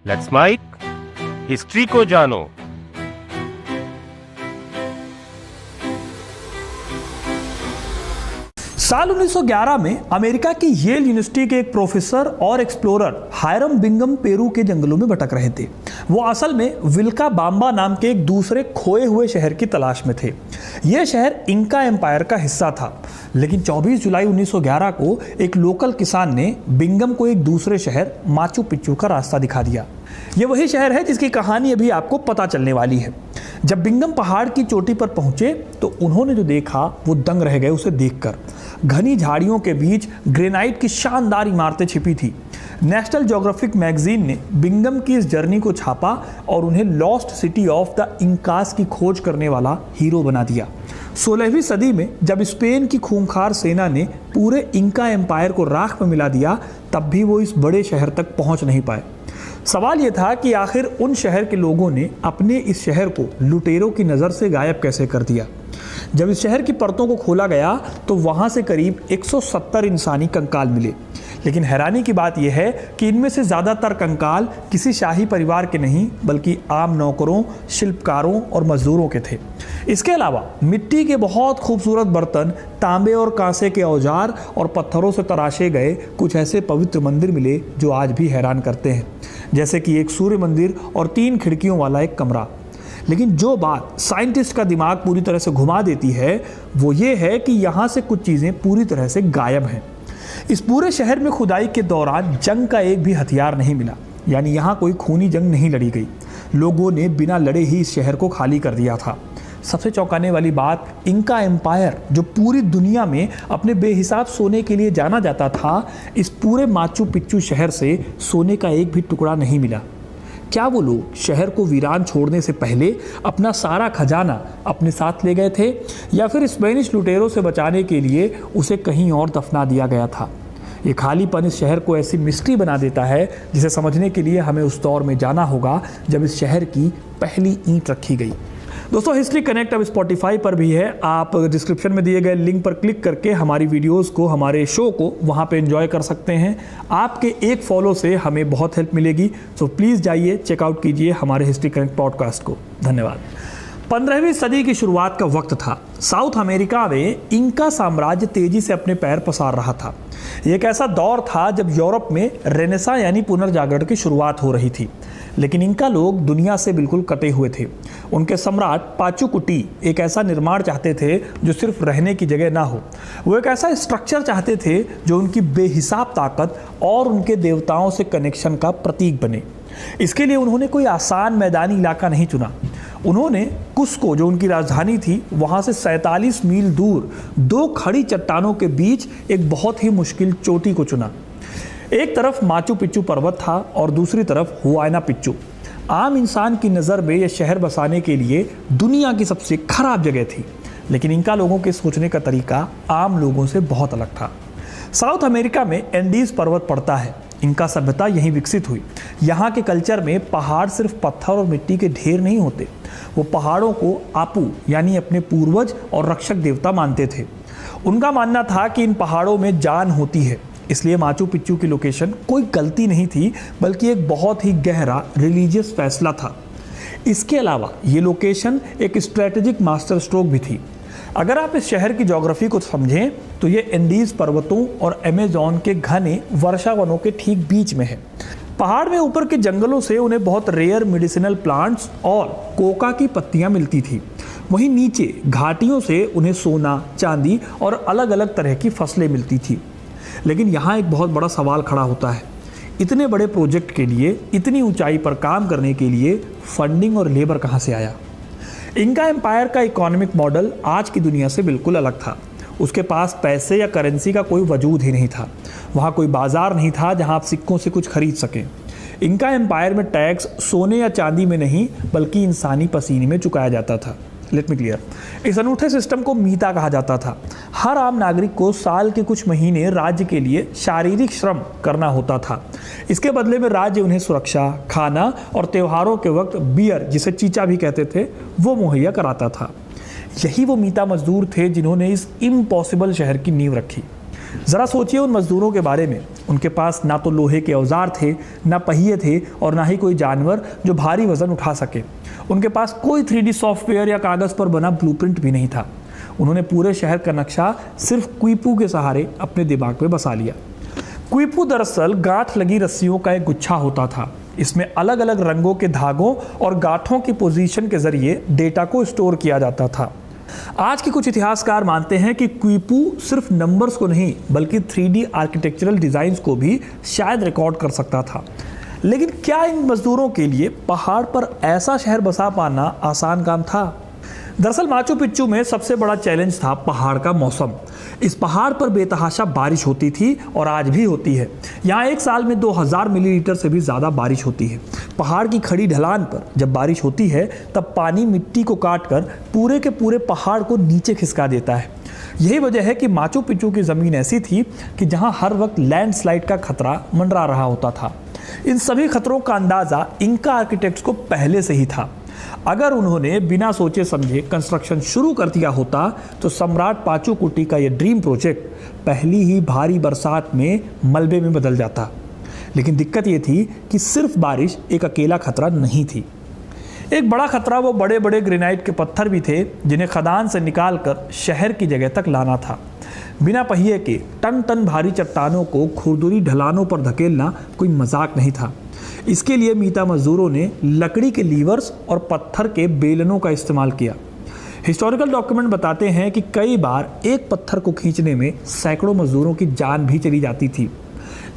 Let's mic, history को जानो। साल 1911 में अमेरिका की येल यूनिवर्सिटी के एक प्रोफेसर और एक्सप्लोरर हायरम बिंगम पेरू के जंगलों में भटक रहे थे। वो असल में विल्का बाम्बा नाम के एक दूसरे खोए हुए शहर की तलाश में थे। यह शहर इंका एम्पायर का हिस्सा था, लेकिन 24 जुलाई 1911 को एक लोकल किसान ने बिंगम को एक दूसरे शहर माचू पिच्चू का रास्ता दिखा दिया। ये वही शहर है जिसकी कहानी अभी आपको पता चलने वाली है। जब बिंगम पहाड़ की चोटी पर पहुंचे तो उन्होंने जो देखा वो दंग रह गए उसे देखकर। घनी झाड़ियों के बीच ग्रेनाइट की शानदार इमारतें छिपी थी। नेशनल ज्योग्राफिक मैगजीन ने बिंगम की इस जर्नी को छापा और उन्हें लॉस्ट सिटी ऑफ द इंकास की खोज करने वाला हीरो बना दिया। 16वीं सदी में जब स्पेन की खूंखार सेना ने पूरे इंका एम्पायर को राख में मिला दिया, तब भी वो इस बड़े शहर तक पहुंच नहीं पाए। सवाल यह था कि आखिर उन शहर के लोगों ने अपने इस शहर को लुटेरों की नज़र से गायब कैसे कर दिया। जब इस शहर की परतों को खोला गया तो वहाँ से करीब 170 इंसानी कंकाल मिले, लेकिन हैरानी की बात यह है कि इनमें से ज़्यादातर कंकाल किसी शाही परिवार के नहीं बल्कि आम नौकरों, शिल्पकारों और मजदूरों के थे। इसके अलावा मिट्टी के बहुत खूबसूरत बर्तन, तांबे और कांसे के औजार और पत्थरों से तराशे गए कुछ ऐसे पवित्र मंदिर मिले जो आज भी हैरान करते हैं, जैसे कि एक सूर्य मंदिर और 3 खिड़कियों वाला एक कमरा। लेकिन जो बात साइंटिस्ट का दिमाग पूरी तरह से घुमा देती है वो ये है कि यहाँ से कुछ चीज़ें पूरी तरह से गायब हैं। इस पूरे शहर में खुदाई के दौरान जंग का एक भी हथियार नहीं मिला, यानी यहाँ कोई खूनी जंग नहीं लड़ी गई। लोगों ने बिना लड़े ही इस शहर को खाली कर दिया था। सबसे चौंकाने वाली बात, इंका एम्पायर जो पूरी दुनिया में अपने बेहिसाब सोने के लिए जाना जाता था, इस पूरे माचू पिच्चू शहर से सोने का एक भी टुकड़ा नहीं मिला। क्या वो लोग शहर को वीरान छोड़ने से पहले अपना सारा खजाना अपने साथ ले गए थे, या फिर स्पेनिश लुटेरों से बचाने के लिए उसे कहीं और दफना दिया गया था? ये खालीपन इस शहर को ऐसी मिस्ट्री बना देता है जिसे समझने के लिए हमें उस दौर में जाना होगा जब इस शहर की पहली ईंट रखी गई। दोस्तों, हिस्ट्री कनेक्ट अब स्पॉटिफाई पर भी है। आप डिस्क्रिप्शन में दिए गए लिंक पर क्लिक करके हमारी वीडियोस को, हमारे शो को वहाँ पे एंजॉय कर सकते हैं। आपके एक फॉलो से हमें बहुत हेल्प मिलेगी, सो प्लीज़ जाइए, चेकआउट कीजिए हमारे हिस्ट्री कनेक्ट पॉडकास्ट को। धन्यवाद। 15वीं सदी की शुरुआत का वक्त था। साउथ अमेरिका में इंका साम्राज्य तेजी से अपने पैर पसार रहा था। ये एक ऐसा दौर था जब यूरोप में रेनेसा यानी पुनर्जागरण की शुरुआत हो रही थी, लेकिन इंका लोग दुनिया से बिल्कुल कटे हुए थे। उनके सम्राट पाचुकुटी एक ऐसा निर्माण चाहते थे जो सिर्फ रहने की जगह ना हो। वो एक ऐसा स्ट्रक्चर चाहते थे जो उनकी बेहिसाब ताकत और उनके देवताओं से कनेक्शन का प्रतीक बने। इसके लिए उन्होंने कोई आसान मैदानी इलाका नहीं चुना। उन्होंने कुस्को, जो उनकी राजधानी थी, वहाँ से 47 मील दूर 2 खड़ी चट्टानों के बीच एक बहुत ही मुश्किल चोटी को चुना। एक तरफ माचू पिच्चू पर्वत था और दूसरी तरफ हुआयना पिच्चू। आम इंसान की नज़र में यह शहर बसाने के लिए दुनिया की सबसे खराब जगह थी, लेकिन इंका लोगों के सोचने का तरीका आम लोगों से बहुत अलग था। साउथ अमेरिका में एंडीज पर्वत पड़ता है। इंका सभ्यता यहीं विकसित हुई। यहाँ के कल्चर में पहाड़ सिर्फ पत्थर और मिट्टी के ढेर नहीं होते, वो पहाड़ों को आपू यानी अपने पूर्वज और रक्षक देवता मानते थे। उनका मानना था कि इन पहाड़ों में जान होती है, इसलिए माचू पिच्चू की लोकेशन कोई गलती नहीं थी बल्कि एक बहुत ही गहरा रिलीजियस फैसला था। इसके अलावा ये लोकेशन एक स्ट्रेटेजिक मास्टर स्ट्रोक भी थी। अगर आप इस शहर की ज्योग्राफी को समझें तो ये एंडीज पर्वतों और अमेज़न के घने वर्षा वनों के ठीक बीच में है। पहाड़ में ऊपर के जंगलों से उन्हें बहुत रेयर मेडिसिनल प्लांट्स और कोका की पत्तियां मिलती थी। वहीं नीचे घाटियों से उन्हें सोना, चांदी और अलग अलग तरह की फसलें मिलती थी। लेकिन यहाँ एक बहुत बड़ा सवाल खड़ा होता है, इतने बड़े प्रोजेक्ट के लिए, इतनी ऊंचाई पर काम करने के लिए फंडिंग और लेबर कहाँ से आया? इंका एम्पायर का इकोनॉमिक मॉडल आज की दुनिया से बिल्कुल अलग था। उसके पास पैसे या करेंसी का कोई वजूद ही नहीं था। वहाँ कोई बाजार नहीं था जहाँ आप सिक्कों से कुछ खरीद सकें। इंका एम्पायर में टैक्स सोने या चांदी में नहीं बल्कि इंसानी पसीने में चुकाया जाता था। लेट मी क्लियर, इस अनूठे सिस्टम को मीता कहा जाता था। हर आम नागरिक को साल के कुछ महीने राज्य के लिए शारीरिक श्रम करना होता था। इसके बदले में राज्य उन्हें सुरक्षा, खाना और त्योहारों के वक्त बियर, जिसे चीचा भी कहते थे, वो मुहैया कराता था। यही वो मीता मजदूर थे जिन्होंने इस इम्पॉसिबल शहर की नींव रखी। ज़रा सोचिए उन मज़दूरों के बारे में। उनके पास ना तो लोहे के औजार थे, ना पहिए थे और ना ही कोई जानवर जो भारी वज़न उठा सके। उनके पास कोई 3D सॉफ्टवेयर या कागज़ पर बना ब्लूप्रिंट भी नहीं था। उन्होंने पूरे शहर का नक्शा सिर्फ क्विपू के सहारे अपने दिमाग में बसा लिया। क्विपू दरअसल गांठ लगी रस्सियों का एक गुच्छा होता था। इसमें अलग अलग रंगों के धागों और गांठों की पोजीशन के जरिए डेटा को स्टोर किया जाता था। आज के कुछ इतिहासकार मानते हैं कि क्विपू सिर्फ नंबर्स को नहीं बल्कि 3D आर्किटेक्चरल डिज़ाइंस को भी शायद रिकॉर्ड कर सकता था। लेकिन क्या इन मजदूरों के लिए पहाड़ पर ऐसा शहर बसा पाना आसान काम था? दरअसल माचू पिच्चू में सबसे बड़ा चैलेंज था पहाड़ का मौसम। इस पहाड़ पर बेतहाशा बारिश होती थी और आज भी होती है। यहाँ एक साल में 2000 मिलीलीटर से भी ज़्यादा बारिश होती है। पहाड़ की खड़ी ढलान पर जब बारिश होती है तब पानी मिट्टी को काटकर पूरे के पूरे पहाड़ को नीचे खिसका देता है। यही वजह है कि माचू पिच्चू की ज़मीन ऐसी थी कि जहाँ हर वक्त लैंडस्लाइड का खतरा मंडरा रहा होता था। इन सभी खतरों का अंदाज़ा इंका आर्किटेक्ट्स को पहले से ही था। अगर उन्होंने बिना सोचे समझे कंस्ट्रक्शन शुरू कर दिया होता तो सम्राट पाचुकुटी का यह ड्रीम प्रोजेक्ट पहली ही भारी बरसात में मलबे में बदल जाता। लेकिन दिक्कत यह थी कि सिर्फ बारिश एक अकेला खतरा नहीं थी। एक बड़ा खतरा वो बड़े बड़े ग्रेनाइट के पत्थर भी थे जिन्हें खदान से निकालकर शहर की जगह तक लाना था। बिना पहिए के टन टन भारी चट्टानों को खुरदुरी ढलानों पर धकेलना कोई मजाक नहीं था। इसके लिए मीता मजदूरों ने लकड़ी के लीवर्स और पत्थर के बेलनों का इस्तेमाल किया। हिस्टोरिकल डॉक्यूमेंट बताते हैं कि कई बार एक पत्थर को खींचने में सैकड़ों मजदूरों की जान भी चली जाती थी।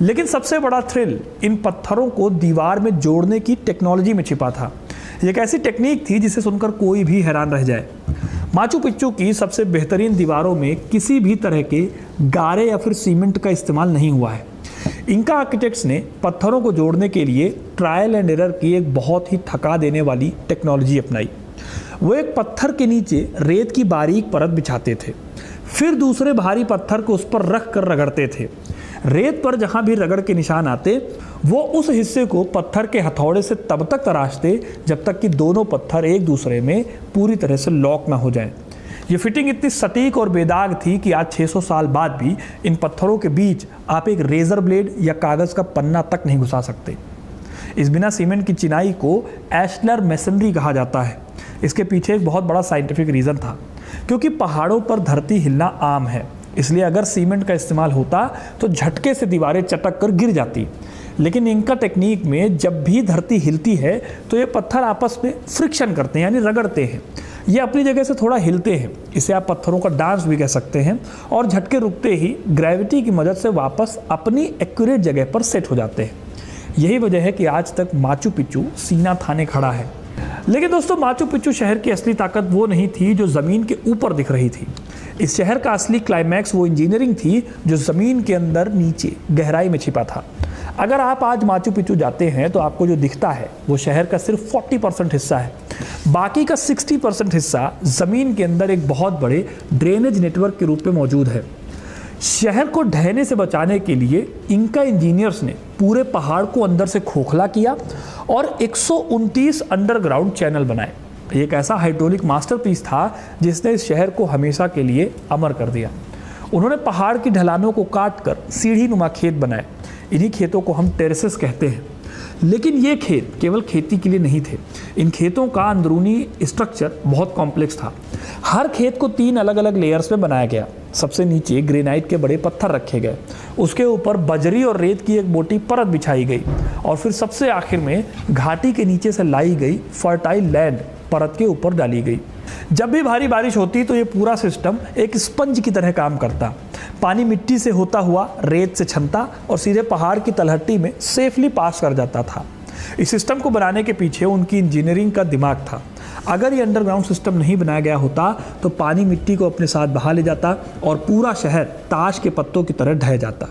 लेकिन सबसे बड़ा थ्रिल इन पत्थरों को दीवार में जोड़ने की टेक्नोलॉजी में छिपा था। एक ऐसी टेक्निक थी जिसे सुनकर कोई भी हैरान रह जाए। माचू पिच्चू की सबसे बेहतरीन दीवारों में किसी भी तरह के गारे या फिर सीमेंट का इस्तेमाल नहीं हुआ है। इंका आर्किटेक्ट्स ने पत्थरों को जोड़ने के लिए ट्रायल एंड एरर की एक बहुत ही थका देने वाली टेक्नोलॉजी अपनाई। वो एक पत्थर के नीचे रेत की बारीक परत बिछाते थे, फिर दूसरे भारी पत्थर को उस पर रख कर रगड़ते थे। रेत पर जहाँ भी रगड़ के निशान आते वो उस हिस्से को पत्थर के हथौड़े से तब तक तराशते जब तक कि दोनों पत्थर एक दूसरे में पूरी तरह से लॉक ना हो जाएं। ये फिटिंग इतनी सटीक और बेदाग थी कि आज 600 साल बाद भी इन पत्थरों के बीच आप एक रेजर ब्लेड या कागज़ का पन्ना तक नहीं घुसा सकते। इस बिना सीमेंट की चिनाई को एशलर मेसनरी कहा जाता है। इसके पीछे एक बहुत बड़ा साइंटिफिक रीज़न था, क्योंकि पहाड़ों पर धरती हिलना आम है। इसलिए अगर सीमेंट का इस्तेमाल होता तो झटके से दीवारें चटक कर गिर जाती। लेकिन इंका टेक्निक में जब भी धरती हिलती है तो ये पत्थर आपस में फ्रिक्शन करते हैं, यानी रगड़ते हैं। ये अपनी जगह से थोड़ा हिलते हैं। इसे आप पत्थरों का डांस भी कह सकते हैं। और झटके रुकते ही ग्रेविटी की मदद से वापस अपनी एक्यूरेट जगह पर सेट हो जाते हैं। यही वजह है कि आज तक माचू पिच्चू सीना थाने खड़ा है। लेकिन दोस्तों, माचू पिच्चू शहर की असली ताकत वो नहीं थी जो ज़मीन के ऊपर दिख रही थी। इस शहर का असली क्लाइमैक्स वो इंजीनियरिंग थी जो ज़मीन के अंदर नीचे गहराई में छिपा था। अगर आप आज माचू पिच्चू जाते हैं तो आपको जो दिखता है वो शहर का सिर्फ 40% हिस्सा है। बाकी का 60% हिस्सा ज़मीन के अंदर एक बहुत बड़े ड्रेनेज नेटवर्क के रूप में मौजूद है। शहर को ढहने से बचाने के लिए इंका इंजीनियर्स ने पूरे पहाड़ को अंदर से खोखला किया और 129 अंडरग्राउंड चैनल बनाए। एक ऐसा हाइड्रोलिक मास्टरपीस था जिसने इस शहर को हमेशा के लिए अमर कर दिया। उन्होंने पहाड़ की ढलानों को काटकर सीढ़ी नुमा खेत बनाए। इन्हीं खेतों को हम टेरेसेस कहते हैं। लेकिन ये खेत केवल खेती के लिए नहीं थे। इन खेतों का अंदरूनी स्ट्रक्चर बहुत कॉम्प्लेक्स था। हर खेत को 3 अलग अलग लेयर्स में बनाया गया। सबसे नीचे ग्रेनाइट के बड़े पत्थर रखे गए, उसके ऊपर बजरी और रेत की एक मोटी परत बिछाई गई और फिर सबसे आखिर में घाटी के नीचे से लाई गई फर्टाइल लैंड परत के ऊपर डाली गई। जब भी भारी बारिश होती तो ये पूरा सिस्टम एक स्पंज की तरह काम करता। पानी मिट्टी से होता हुआ रेत से छनता और सीधे पहाड़ की तलहटी में सेफली पास कर जाता था। इस सिस्टम को बनाने के पीछे उनकी इंजीनियरिंग का दिमाग था। अगर ये अंडरग्राउंड सिस्टम नहीं बनाया गया होता तो पानी मिट्टी को अपने साथ बहा ले जाता और पूरा शहर ताश के पत्तों की तरह ढह जाता।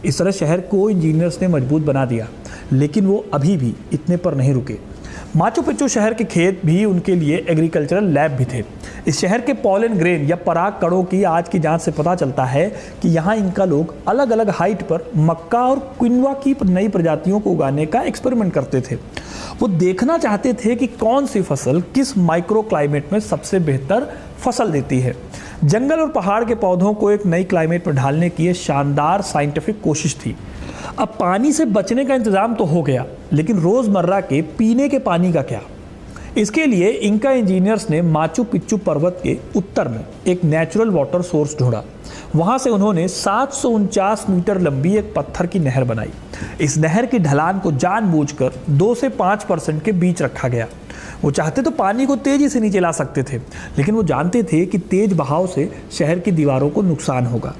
इस तरह शहर को इंजीनियर्स ने मजबूत बना दिया। लेकिन वो अभी भी इतने पर नहीं रुके। माचू पिच्चू शहर के खेत भी उनके लिए एग्रीकल्चरल लैब भी थे। इस शहर के पॉलन ग्रेन या पराग कणों की आज की जांच से पता चलता है कि यहाँ इनका लोग अलग अलग हाइट पर मक्का और क्विनवा की नई प्रजातियों को उगाने का एक्सपेरिमेंट करते थे। वो देखना चाहते थे कि कौन सी फसल किस माइक्रो क्लाइमेट में सबसे बेहतर फसल देती है। जंगल और पहाड़ के पौधों को एक नई क्लाइमेट में ढालने की ये शानदार साइंटिफिक कोशिश थी। अब पानी से बचने का इंतजाम तो हो गया, लेकिन रोजमर्रा के पीने के पानी का क्या? इसके लिए इंका इंजीनियर्स ने माचू पिच्चू पर्वत के उत्तर में एक नेचुरल वाटर सोर्स ढूंढा। वहां से उन्होंने 749 मीटर लंबी एक पत्थर की नहर बनाई। इस नहर की ढलान को जानबूझकर 2 से 5% के बीच रखा गया। वो चाहते तो पानी को तेजी से नीचे ला सकते थे, लेकिन वो जानते थे कि तेज बहाव से शहर की दीवारों को नुकसान होगा।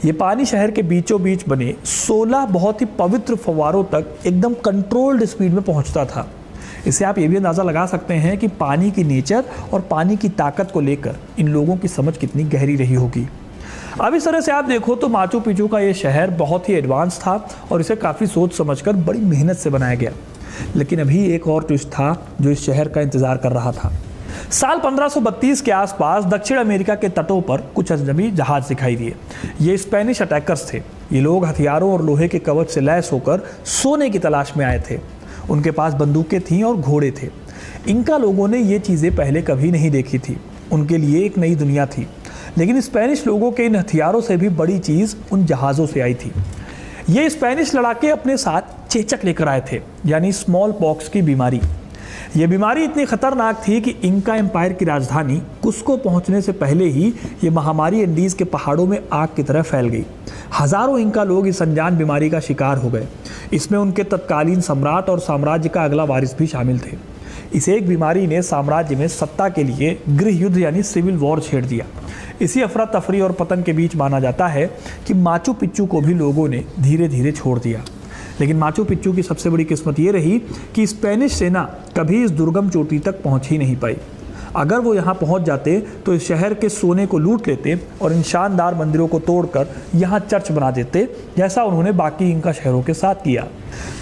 ये पानी शहर के बीचों बीच बने 16 बहुत ही पवित्र फव्वारों तक एकदम कंट्रोल्ड स्पीड में पहुंचता था। इससे आप ये भी अंदाज़ा लगा सकते हैं कि पानी की नेचर और पानी की ताकत को लेकर इन लोगों की समझ कितनी गहरी रही होगी। अब इस तरह से आप देखो तो माचू पिच्चू का ये शहर बहुत ही एडवांस था और इसे काफ़ी सोच समझकर बड़ी मेहनत से बनाया गया। लेकिन अभी एक और ट्विस्ट था जो इस शहर का इंतज़ार कर रहा था। साल 1532 के आसपास दक्षिण अमेरिका के तटों पर कुछ अजनबी जहाज दिखाई दिए। ये स्पेनिश अटैकर्स थे। ये लोग हथियारों और लोहे के कवच से लैस होकर सोने की तलाश में आए थे। उनके पास बंदूकें थीं और घोड़े थे। इंका लोगों ने ये चीज़ें पहले कभी नहीं देखी थी। उनके लिए एक नई दुनिया थी। लेकिन स्पेनिश लोगों के इन हथियारों से भी बड़ी चीज़ उन जहाज़ों से आई थी। ये स्पेनिश लड़ाके अपने साथ चेचक लेकर आए थे, यानी स्मॉल पॉक्स की बीमारी। ये बीमारी इतनी खतरनाक थी कि इंका एम्पायर की राजधानी कुस्को पहुंचने से पहले ही ये महामारी एंडीज़ के पहाड़ों में आग की तरह फैल गई। हजारों इंका लोग इस अनजान बीमारी का शिकार हो गए। इसमें उनके तत्कालीन सम्राट और साम्राज्य का अगला वारिस भी शामिल थे। इस एक बीमारी ने साम्राज्य में सत्ता के लिए गृह युद्ध यानी सिविल वॉर छेड़ दिया। इसी अफरा तफरी और पतन के बीच माना जाता है कि माचू पिच्चू को भी लोगों ने धीरे धीरे छोड़ दिया। लेकिन माचू पिच्चू की सबसे बड़ी किस्मत ये रही कि स्पेनिश सेना कभी इस दुर्गम चोटी तक पहुंच ही नहीं पाई। अगर वो यहाँ पहुंच जाते तो इस शहर के सोने को लूट लेते और इन शानदार मंदिरों को तोड़कर यहाँ चर्च बना देते, जैसा उन्होंने बाकी इंका शहरों के साथ किया।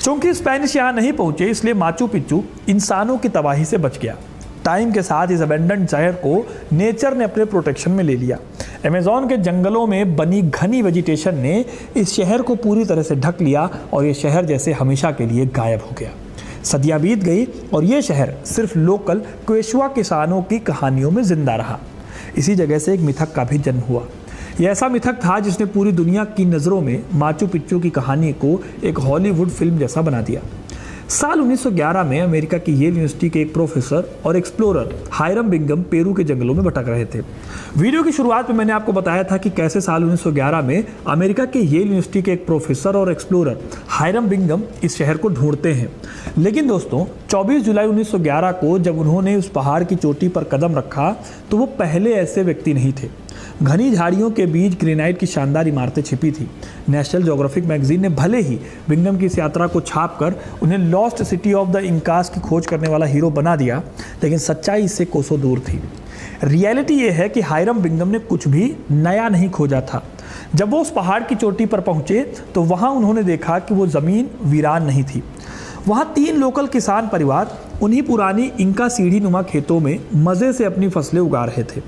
चूंकि स्पेनिश यहाँ नहीं पहुंचे, इसलिए माचू पिच्चू इंसानों की तबाही से बच गया। टाइम के साथ इस अबेंडन्ड शहर को नेचर ने अपने प्रोटेक्शन में ले लिया। अमेज़न के जंगलों में बनी घनी वेजिटेशन ने इस शहर को पूरी तरह से ढक लिया और ये शहर जैसे हमेशा के लिए गायब हो गया। सदियां बीत गई और ये शहर सिर्फ लोकल क्वेशुआ किसानों की कहानियों में जिंदा रहा। इसी जगह से एक मिथक का भी जन्म हुआ। यह ऐसा मिथक था जिसने पूरी दुनिया की नज़रों में माचू पिच्चू की कहानी को एक हॉलीवुड फिल्म जैसा बना दिया। साल 1911 में अमेरिका की येल यूनिवर्सिटी के एक प्रोफेसर और एक्सप्लोरर हायरम बिंगम पेरू के जंगलों में भटक रहे थे। वीडियो की शुरुआत में मैंने आपको बताया था कि कैसे साल 1911 में अमेरिका के येल यूनिवर्सिटी के एक प्रोफेसर और एक्सप्लोरर हायरम बिंगम इस शहर को ढूंढते हैं। लेकिन दोस्तों 24 जुलाई 1911 को जब उन्होंने उस पहाड़ की चोटी पर कदम रखा तो वो पहले ऐसे व्यक्ति नहीं थे। घनी झाड़ियों के बीच ग्रेनाइट की शानदार इमारतें छिपी थी। नेशनल ज्योग्राफिक मैगजीन ने भले ही बिंगम की इस यात्रा को छापकर उन्हें लॉस्ट सिटी ऑफ द इंकास की खोज करने वाला हीरो बना दिया, लेकिन सच्चाई इससे कोसों दूर थी। रियलिटी ये है कि हायरम बिंगम ने कुछ भी नया नहीं खोजा था। जब वो उस पहाड़ की चोटी पर पहुंचे तो वहां उन्होंने देखा कि वो ज़मीन वीरान नहीं थी। वहां 3 लोकल किसान परिवार उन्हीं पुरानी इंका सीढ़ी नुमा खेतों में मज़े से अपनी फसलें उगा रहे थे।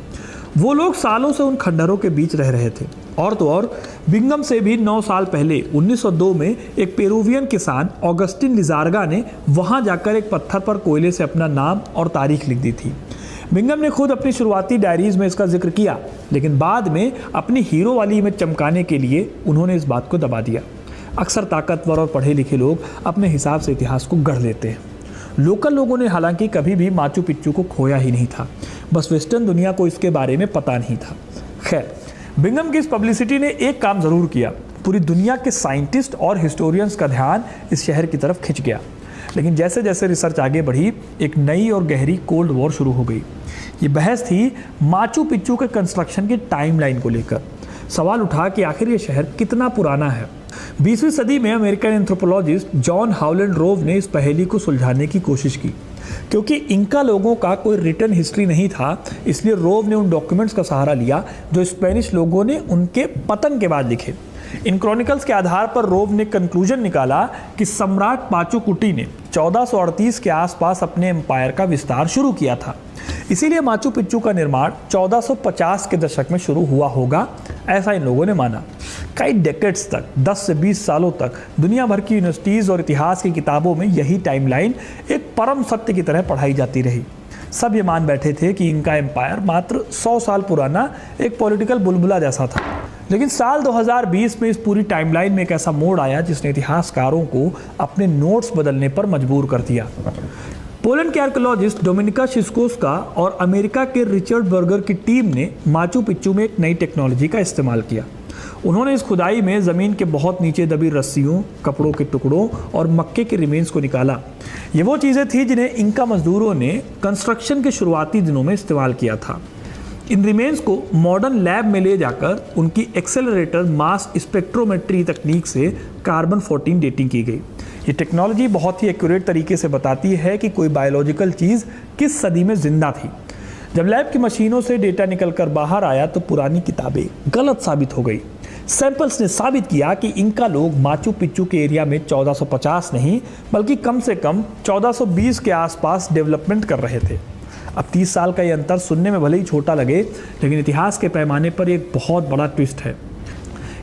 वो लोग सालों से उन खंडहरों के बीच रह रहे थे। और तो और बिंगम से भी 9 साल पहले 1902 में एक पेरुवियन किसान ऑगस्टिन लिजार्गा ने वहां जाकर एक पत्थर पर कोयले से अपना नाम और तारीख लिख दी थी। बिंगम ने खुद अपनी शुरुआती डायरीज में इसका जिक्र किया, लेकिन बाद में अपनी हीरो वाली इमेज चमकाने के लिए उन्होंने इस बात को दबा दिया। अक्सर ताकतवर और पढ़े लिखे लोग अपने हिसाब से इतिहास को गढ़ लेते हैं। लोकल लोगों ने हालांकि कभी भी माचू पिच्चू को खोया ही नहीं था, बस वेस्टर्न दुनिया को इसके बारे में पता नहीं था। खैर, बिंगम की इस पब्लिसिटी ने एक काम ज़रूर किया, पूरी दुनिया के साइंटिस्ट और हिस्टोरियंस का ध्यान इस शहर की तरफ खिंच गया। लेकिन जैसे जैसे रिसर्च आगे बढ़ी, एक नई और गहरी कोल्ड वॉर शुरू हो गई। ये बहस थी माचू पिच्चू के कंस्ट्रक्शन की टाइमलाइन को लेकर। सवाल उठा कि आखिर ये शहर कितना पुराना है। 20वीं सदी में American anthropologist John Howland row ने इस पहेली को सुलझाने की कोशिश की। क्योंकि इंका लोगों का कोई रिटन हिस्ट्री नहीं था, इसलिए रोव ने उन डॉक्यूमेंट्स का सहारा लिया जो स्पेनिश लोगों ने उनके पतन के बाद लिखे। इन क्रॉनिकल्स के आधार पर रोव ने कंक्लूजन निकाला कि सम्राट पाचुकुटी ने 1438 के आसपास अपने एम्पायर का विस्तार शुरू किया था। इसीलिए माचू पिच्चू का निर्माण 1450 के दशक में शुरू हुआ होगा, ऐसा इन लोगों ने माना। कई डेकेड्स तक, 10 से 20 सालों तक दुनिया भर की यूनिवर्सिटीज़ और इतिहास की किताबों में यही टाइमलाइन एक परम सत्य की तरह पढ़ाई जाती रही। सब ये मान बैठे थे कि इनका एम्पायर मात्र 100 साल पुराना एक पॉलिटिकल बुलबुला जैसा था। लेकिन साल 2020 में इस पूरी टाइमलाइन में एक ऐसा मोड़ आया जिसने इतिहासकारों को अपने नोट्स बदलने पर मजबूर कर दिया। पोलैंड के आर्कियोलॉजिस्ट डोमिनिका शिस्कोस्का और अमेरिका के रिचर्ड बर्गर की टीम ने माचू पिच्चू में एक नई टेक्नोलॉजी का इस्तेमाल किया। उन्होंने इस खुदाई में ज़मीन के बहुत नीचे दबी रस्सियों, कपड़ों के टुकड़ों और मक्के के रिमेन्स को निकाला। ये वो चीज़ें थी जिन्हें इंका मजदूरों ने कंस्ट्रक्शन के शुरुआती दिनों में इस्तेमाल किया था। इन रिमेन्स को मॉडर्न लैब में ले जाकर उनकी एक्सेलरेटर मास स्पेक्ट्रोमेट्री तकनीक से कार्बन 14 डेटिंग की गई। ये टेक्नोलॉजी बहुत ही एक्यूरेट तरीके से बताती है कि कोई बायोलॉजिकल चीज़ किस सदी में जिंदा थी। जब लैब की मशीनों से डेटा निकलकर बाहर आया तो पुरानी किताबें गलत साबित हो गई। सैंपल्स ने साबित किया कि इनका लोग माचू पिच्चू के एरिया में 1450 नहीं बल्कि कम से कम 1420 के आसपास डेवलपमेंट कर रहे थे। अब 30 साल का ये अंतर सुनने में भले ही छोटा लगे, लेकिन इतिहास के पैमाने पर एक बहुत बड़ा ट्विस्ट है।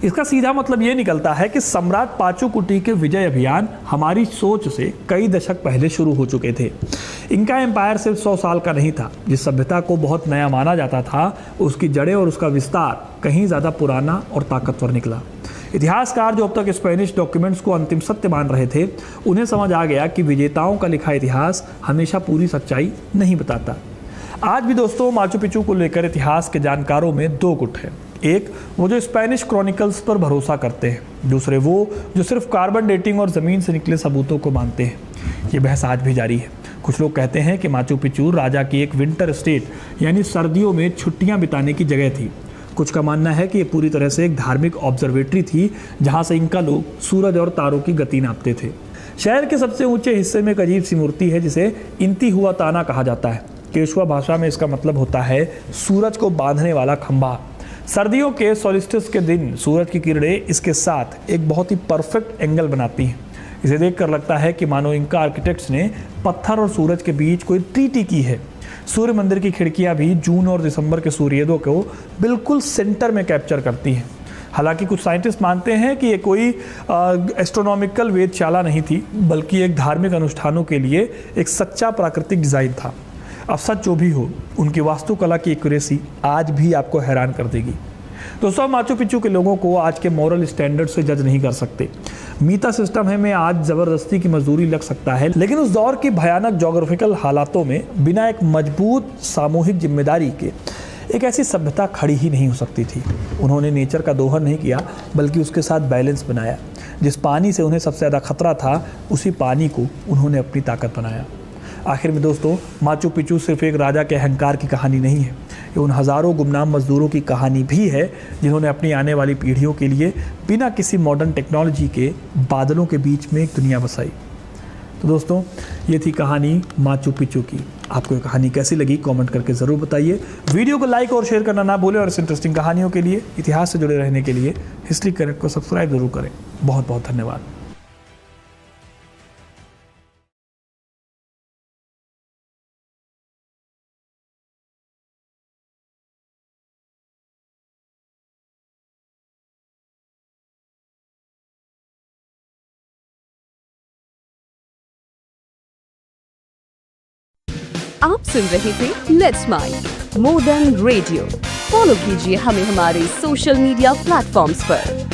इसका सीधा मतलब ये निकलता है कि सम्राट पाचुकुटी के विजय अभियान हमारी सोच से कई दशक पहले शुरू हो चुके थे। इनका एम्पायर सिर्फ 100 साल का नहीं था। जिस सभ्यता को बहुत नया माना जाता था, उसकी जड़ें और उसका विस्तार कहीं ज़्यादा पुराना और ताकतवर निकला। इतिहासकार जो अब तक स्पेनिश डॉक्यूमेंट्स को अंतिम सत्य मान रहे थे, उन्हें समझ आ गया कि विजेताओं का लिखा इतिहास हमेशा पूरी सच्चाई नहीं बताता। आज भी दोस्तों माचू पिच्चू को लेकर इतिहास के जानकारों में दो गुट हैं। एक वो जो स्पेनिश क्रॉनिकल्स पर भरोसा करते हैं, दूसरे वो जो सिर्फ कार्बन डेटिंग और ज़मीन से निकले सबूतों को मानते हैं। ये बहस आज भी जारी है। कुछ लोग कहते हैं कि माचू पिच्चू राजा की एक विंटर स्टेट यानी सर्दियों में छुट्टियां बिताने की जगह थी। कुछ का मानना है कि ये पूरी तरह से एक धार्मिक ऑब्जर्वेटरी थी जहां से इनका लोग सूरज और तारों की गति नापते थे। शहर के सबसे ऊंचे हिस्से में एक अजीब सी मूर्ति है जिसे इंती हुआ ताना कहा जाता है। केशवा भाषा में इसका मतलब होता है सूरज को बांधने वाला खंभा। सर्दियों के सोलिस्टिस के दिन सूरज की किरणें इसके साथ एक बहुत ही परफेक्ट एंगल बनाती हैं। इसे देखकर लगता है कि मानो इनका आर्किटेक्ट्स ने पत्थर और सूरज के बीच कोई ट्रीटी की है। सूर्य मंदिर की खिड़कियां भी जून और दिसंबर के सूर्योदय को बिल्कुल सेंटर में कैप्चर करती हैं। हालांकि कुछ साइंटिस्ट मानते हैं कि ये कोई एस्ट्रोनॉमिकल वेधशाला नहीं थी, बल्कि एक धार्मिक अनुष्ठानों के लिए एक सच्चा प्राकृतिक डिज़ाइन था। अब सच जो भी हो, उनकी वास्तुकला की एक्यूरेसी आज भी आपको हैरान कर देगी। दोस्तों, माचू पिच्चू के लोगों को आज के मॉरल स्टैंडर्ड से जज नहीं कर सकते। मीता सिस्टम है में आज ज़बरदस्ती की मजदूरी लग सकता है, लेकिन उस दौर की भयानक जोग्राफिकल हालातों में बिना एक मजबूत सामूहिक जिम्मेदारी के एक ऐसी सभ्यता खड़ी ही नहीं हो सकती थी। उन्होंने नेचर का दोहन नहीं किया, बल्कि उसके साथ बैलेंस बनाया। जिस पानी से उन्हें सबसे ज़्यादा खतरा था, उसी पानी को उन्होंने अपनी ताकत बनाया। आखिर में दोस्तों, माचू पिच्चू सिर्फ एक राजा के अहंकार की कहानी नहीं है, ये उन हज़ारों गुमनाम मजदूरों की कहानी भी है जिन्होंने अपनी आने वाली पीढ़ियों के लिए बिना किसी मॉडर्न टेक्नोलॉजी के बादलों के बीच में एक दुनिया बसाई। तो दोस्तों, ये थी कहानी माचू पिच्चू की। आपको ये कहानी कैसी लगी कमेंट करके ज़रूर बताइए। वीडियो को लाइक और शेयर करना ना भूलें और इस इंटरेस्टिंग कहानियों के लिए, इतिहास से जुड़े रहने के लिए हिस्ट्री कनेक्ट को सब्सक्राइब ज़रूर करें। बहुत बहुत धन्यवाद। आप सुन रहे थे let's mic more than radio. Follow कीजिए हमें हमारे सोशल मीडिया प्लेटफॉर्म्स पर।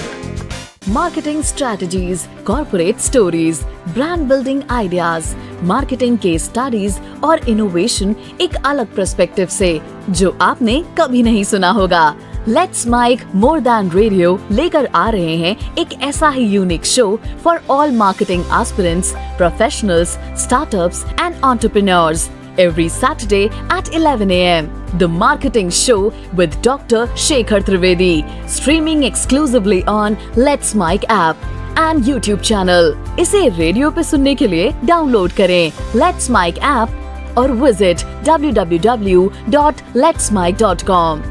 Marketing strategies, corporate stories, brand building ideas, marketing case studies और इनोवेशन एक अलग पर्सपेक्टिव से, जो आपने कभी नहीं सुना होगा। Let's mic more than radio लेकर आ रहे हैं एक ऐसा ही unique show for all marketing aspirants, professionals, startups and entrepreneurs every Saturday at 11 a.m. The Marketing Show with Dr. Shekhar Trivedi, streaming exclusively on Let's Mic app and YouTube channel. इसे radio पे सुनने के लिए download करें Let's Mic app और visit www.letsmic.com।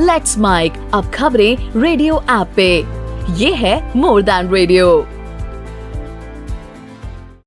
Let's Mic अब खबरें radio app पे। ये है मोर देन रेडियो।